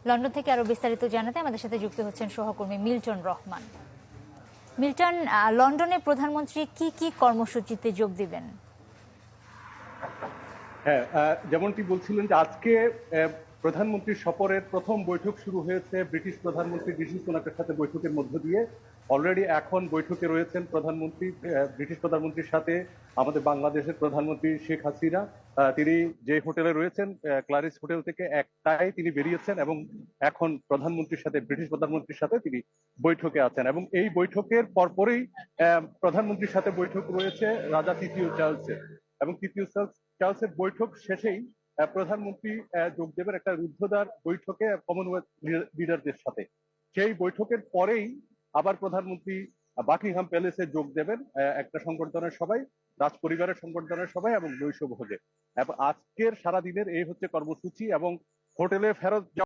London থেকে আরো বিস্তারিত জানাতে আমাদের সাথে যুক্ত হচ্ছেন সহকর্মী মিল্টন রহমান। মিল্টন, লন্ডনে প্রধানমন্ত্রী কি কি কর্মসূচিতে যোগ দিবেন? হ্যাঁ, যেমনটি বলছিলেন যে আজকে প্রধানমন্ত্রীর সফরের প্রথম বৈঠক শুরু হয়েছে ব্রিটিশ প্রধানমন্ত্রী ঋষি সুনাকের সাথে বৈঠকের মধ্য দিয়ে। অলরেডি এখন বৈঠকে রয়েছেন প্রধানমন্ত্রী, ব্রিটিশ প্রধানমন্ত্রীর সাথে আমাদের বাংলাদেশের প্রধানমন্ত্রী শেখ হাসিনা। তিনি যে হোটেলে রয়েছেন ক্লারিস হোটেল থেকে একটাই তিনি বেরিয়েছেন এবং এখন প্রধানমন্ত্রীর সাথে, ব্রিটিশ প্রধানমন্ত্রীর সাথে তিনি বৈঠকে আছেন এবং এই বৈঠকের পরপরই প্রধানমন্ত্রীর সাথে বৈঠক রয়েছে রাজা তৃতীয় চার্লসের। এবং তৃতীয় চার্লসের বৈঠক শেষেই প্রধানমন্ত্রী যোগ দেবেন একটা রুদ্ধদ্বার বৈঠকে কমনওয়েলথ লিডারদের সাথে। সেই বৈঠকের পরেই আবার প্রধানমন্ত্রী বাকিংহাম প্যালেসে যোগ দেবেন একটা সংবর্ধনার সভায়, রাজ পরিবারের সংবর্ধনার সভায় এবং নৈশভোজে। এবং আজকের সারাদিনের এই হচ্ছে কর্মসূচি এবং হোটেলে ফেরত